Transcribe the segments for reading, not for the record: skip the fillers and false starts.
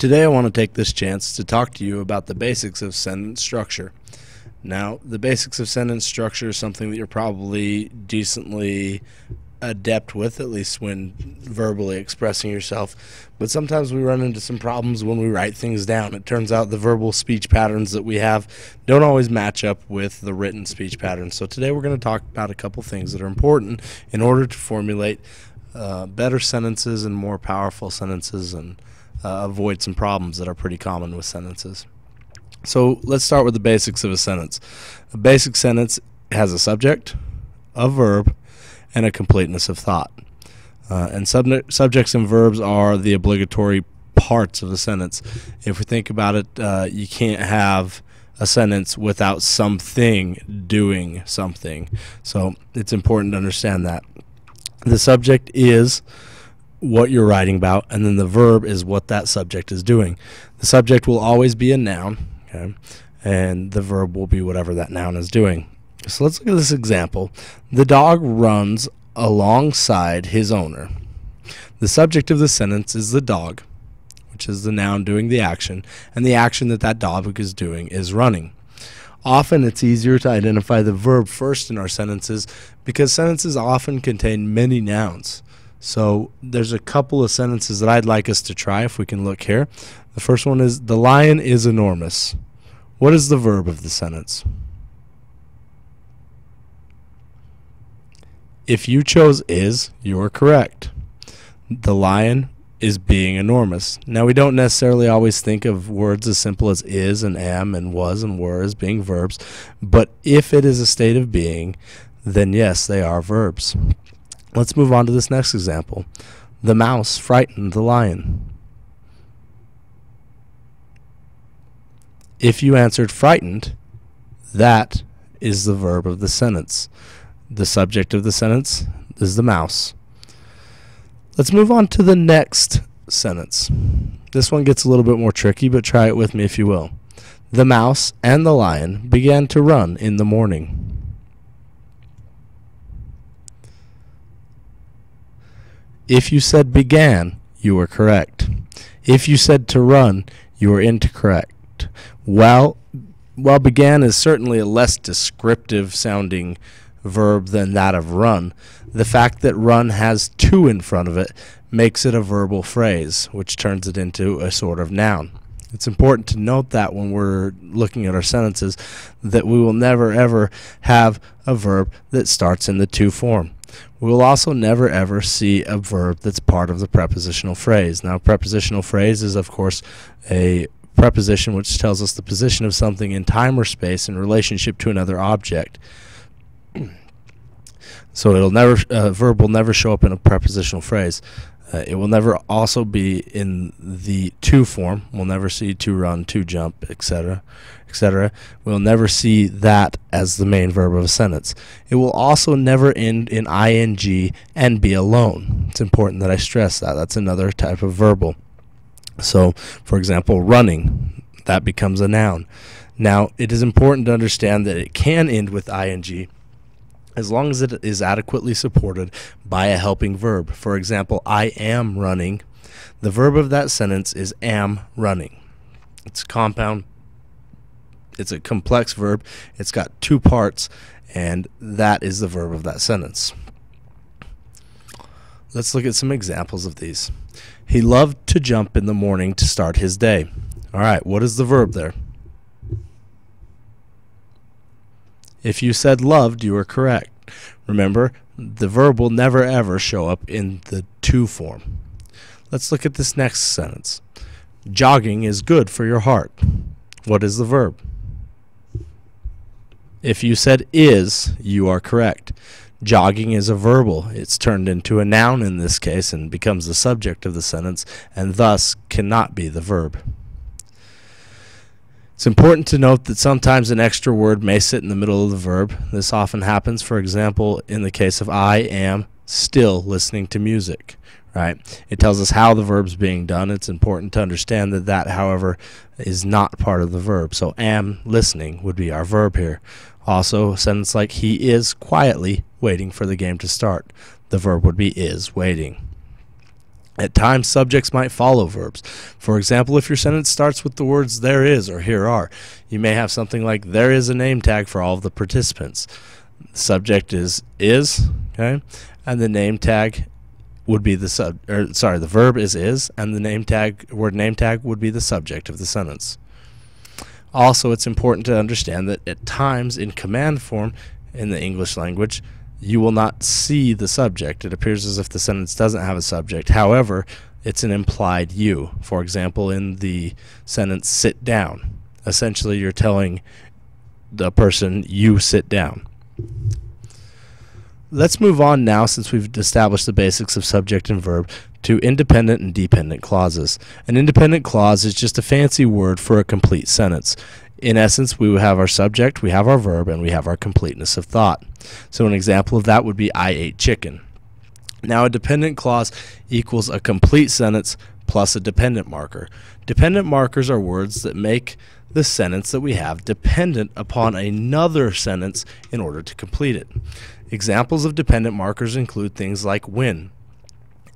Today I want to take this chance to talk to you about the basics of sentence structure. Now, the basics of sentence structure is something that you're probably decently adept with, at least when verbally expressing yourself. But sometimes we run into some problems when we write things down. It turns out the verbal speech patterns that we have don't always match up with the written speech patterns. So today we're going to talk about a couple things that are important in order to formulate better sentences and more powerful sentences and avoid some problems that are pretty common with sentences. So let's start with the basics of a sentence. A basic sentence has a subject, a verb, and a completeness of thought. And subjects and verbs are the obligatory parts of a sentence. If we think about it, you can't have a sentence without something doing something. So it's important to understand that. The subject is what you're writing about, and then the verb is what that subject is doing. The subject will always be a noun, okay, and the verb will be whatever that noun is doing. So let's look at this example. The dog runs alongside his owner. The subject of the sentence is the dog, which is the noun doing the action, and the action that that dog is doing is running. Often it's easier to identify the verb first in our sentences because sentences often contain many nouns. So there's a couple of sentences that I'd like us to try if we can look here. The first one is, the lion is enormous. What is the verb of the sentence? If you chose is, you are correct. The lion is being enormous. Now, we don't necessarily always think of words as simple as is and am and was and were as being verbs, but if it is a state of being, then yes, they are verbs. Let's move on to this next example. The mouse frightened the lion. If you answered frightened, that is the verb of the sentence. The subject of the sentence is the mouse. Let's move on to the next sentence. This one gets a little bit more tricky, but try it with me if you will. The mouse and the lion began to run in the morning. If you said began, you were correct. If you said to run, you were incorrect. While began is certainly a less descriptive sounding verb than that of run, the fact that run has to in front of it makes it a verbal phrase, which turns it into a sort of noun. It's important to note that when we're looking at our sentences that we will never ever have a verb that starts in the to form. We will also never ever see a verb that's part of the prepositional phrase. Now, prepositional phrase is, of course, a preposition which tells us the position of something in time or space in relationship to another object. So a verb will never show up in a prepositional phrase. It will never also be in the to form. We'll never see to run, to jump, etc., etc. We'll never see that as the main verb of a sentence. It will also never end in ing and be alone. It's important that I stress that. That's another type of verbal. So, for example, running, that becomes a noun. Now, it is important to understand that it can end with ing as long as it is adequately supported by a helping verb. For example, I am running. The verb of that sentence is am running. It's compound. It's a complex verb. It's got two parts, and that is the verb of that sentence. Let's look at some examples of these. He loved to jump in the morning to start his day. All right, what is the verb there? If you said loved, you are correct. Remember, the verb will never ever show up in the to form. Let's look at this next sentence. Jogging is good for your heart. What is the verb? If you said is, you are correct. Jogging is a verbal. It's turned into a noun in this case and becomes the subject of the sentence and thus cannot be the verb. It's important to note that sometimes an extra word may sit in the middle of the verb. This often happens, for example, in the case of I am still listening to music. Right? It tells us how the verb's being done. It's important to understand that, however, is not part of the verb. So am listening would be our verb here. Also, a sentence like he is quietly waiting for the game to start. The verb would be is waiting. At times, subjects might follow verbs. For example, if your sentence starts with the words there is or here are, you may have something like there is a name tag for all of the participants. The subject is, okay, and the name tag would be the the verb is, and the word name tag would be the subject of the sentence. Also, it's important to understand that at times in command form in the English language, you will not see the subject. It appears as if the sentence doesn't have a subject. However, it's an implied you. For example, in the sentence sit down, essentially you're telling the person you sit down. Let's move on now, since we've established the basics of subject and verb, to independent and dependent clauses. An independent clause is just a fancy word for a complete sentence. In essence, we have our subject, we have our verb, and we have our completeness of thought. So an example of that would be I ate chicken. Now, a dependent clause equals a complete sentence plus a dependent marker. Dependent markers are words that make the sentence that we have dependent upon another sentence in order to complete it. Examples of dependent markers include things like when,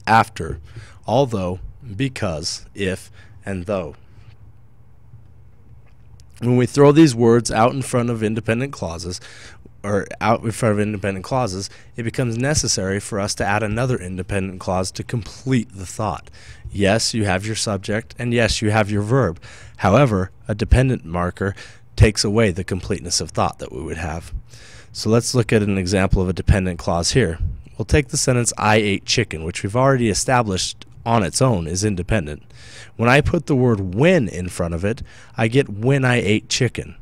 after, although, because, if, and though. When we throw these words out in front of independent clauses, it becomes necessary for us to add another independent clause to complete the thought. Yes, you have your subject, and yes, you have your verb. However, a dependent marker takes away the completeness of thought that we would have. So let's look at an example of a dependent clause here. We'll take the sentence I ate chicken, which we've already established on its own is independent. When I put the word when in front of it, I get when I ate chicken.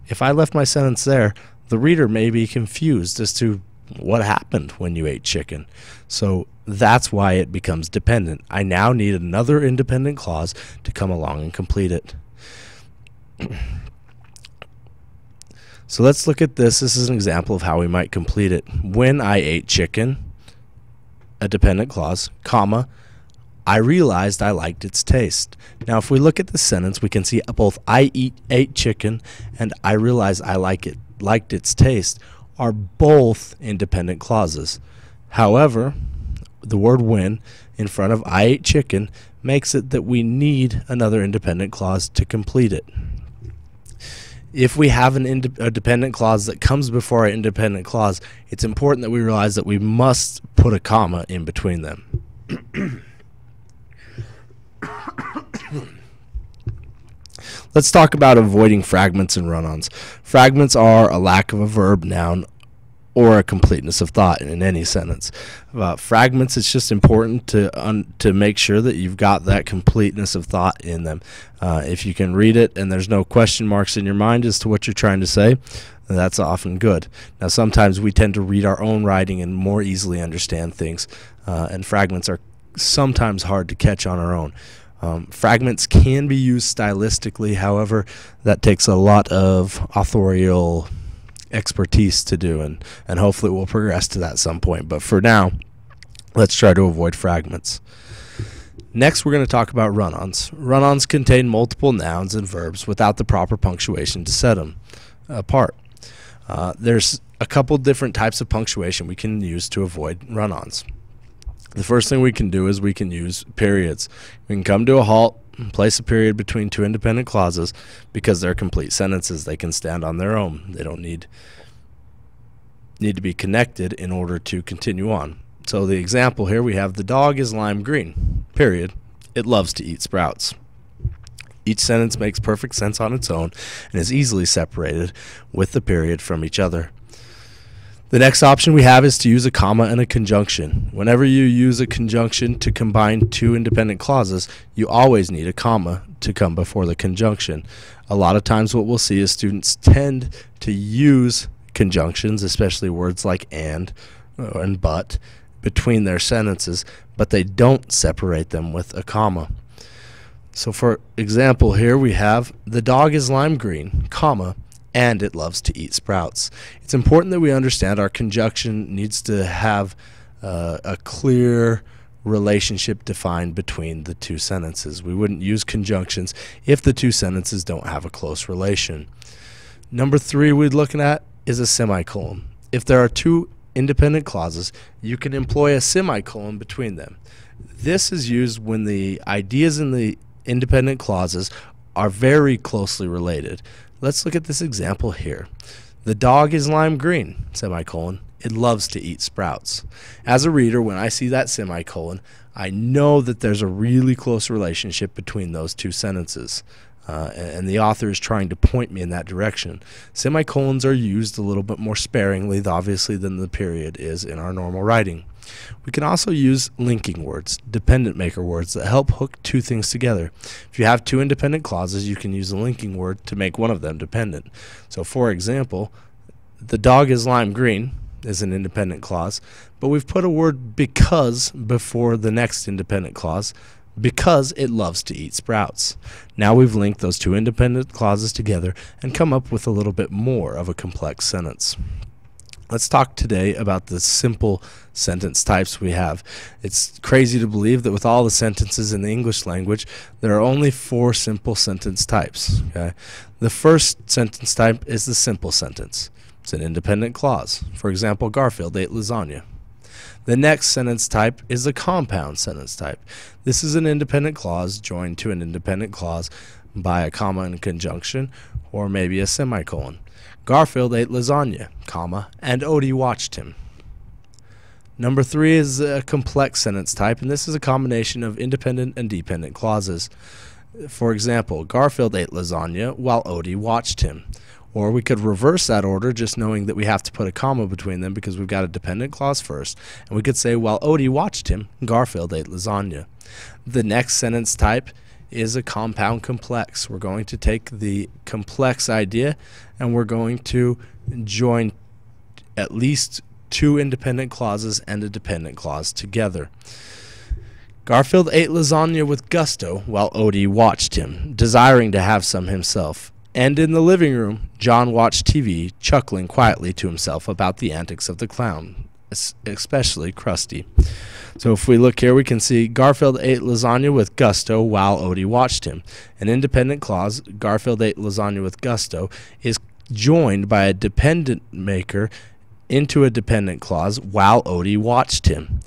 If I left my sentence there, the reader may be confused as to what happened when you ate chicken. So that's why it becomes dependent. I now need another independent clause to come along and complete it. So let's look at this. This is an example of how we might complete it. When I ate chicken, a dependent clause, comma, I realized I liked its taste. Now, if we look at the sentence, we can see both ate chicken and I realized I liked its taste are both independent clauses. However, the word when in front of I ate chicken makes it that we need another independent clause to complete it. If we have a dependent clause that comes before our independent clause, it's important that we realize that we must put a comma in between them. Let's talk about avoiding fragments and run-ons. Fragments are a lack of a verb, noun, or a completeness of thought in any sentence. Fragments, it's just important to make sure that you've got that completeness of thought in them. If you can read it and there's no question marks in your mind as to what you're trying to say, that's often good. Now, sometimes we tend to read our own writing and more easily understand things, and fragments are sometimes hard to catch on our own. Fragments can be used stylistically, however, that takes a lot of authorial expertise to do, and hopefully we'll progress to that at some point. But for now, let's try to avoid fragments. Next, we're going to talk about run-ons. Run-ons contain multiple nouns and verbs without the proper punctuation to set them apart. There's a couple different types of punctuation we can use to avoid run-ons. The first thing we can do is we can use periods. We can come to a halt and place a period between two independent clauses because they're complete sentences. They can stand on their own. They don't need to be connected in order to continue on. So the example here, we have the dog is lime green, period. It loves to eat sprouts. Each sentence makes perfect sense on its own and is easily separated with the period from each other. The next option we have is to use a comma and a conjunction. Whenever you use a conjunction to combine two independent clauses, you always need a comma to come before the conjunction. A lot of times what we'll see is students tend to use conjunctions, especially words like and but, between their sentences, but they don't separate them with a comma. So for example, here we have the dog is lime green, comma, and it loves to eat sprouts. It's important that we understand our conjunction needs to have a clear relationship defined between the two sentences. We wouldn't use conjunctions if the two sentences don't have a close relation. Number 3 we're looking at is a semicolon. If there are two independent clauses, you can employ a semicolon between them. This is used when the ideas in the independent clauses are very closely related. Let's look at this example here. The dog is lime green, semicolon. It loves to eat sprouts. As a reader, when I see that semicolon, I know that there's a really close relationship between those two sentences. And the author is trying to point me in that direction. Semicolons are used a little bit more sparingly, obviously, than the period is in our normal writing. We can also use linking words, dependent maker words, that help hook two things together. If you have two independent clauses, you can use a linking word to make one of them dependent. So, for example, the dog is lime green is an independent clause, but we've put a word because before the next independent clause, because it loves to eat sprouts. Now we've linked those two independent clauses together and come up with a little bit more of a complex sentence. Let's talk today about the simple sentence types we have. It's crazy to believe that with all the sentences in the English language, there are only 4 simple sentence types. Okay? The first sentence type is the simple sentence. It's an independent clause. For example, Garfield ate lasagna. The next sentence type is a compound sentence type. This is an independent clause joined to an independent clause by a comma and conjunction, or maybe a semicolon. Garfield ate lasagna, comma, and Odie watched him. Number 3 is a complex sentence type, and this is a combination of independent and dependent clauses. For example, Garfield ate lasagna while Odie watched him. Or we could reverse that order, just knowing that we have to put a comma between them because we've got a dependent clause first. And we could say, while Odie watched him, Garfield ate lasagna. The next sentence type is a compound complex. We're going to take the complex idea and we're going to join at least 2 independent clauses and a dependent clause together. Garfield ate lasagna with gusto while Odie watched him, desiring to have some himself. And in the living room, John watched TV, chuckling quietly to himself about the antics of the clown, especially Krusty. So if we look here, we can see Garfield ate lasagna with gusto while Odie watched him. An independent clause, Garfield ate lasagna with gusto, is joined by a dependent maker into a dependent clause while Odie watched him.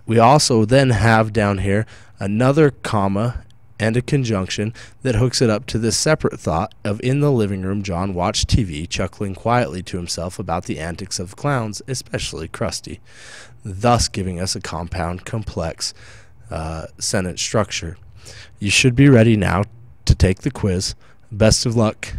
We also then have down here another comma and a conjunction that hooks it up to this separate thought of in the living room John watched TV, chuckling quietly to himself about the antics of clowns, especially Krusty, thus giving us a compound complex sentence structure. You should be ready now to take the quiz. Best of luck.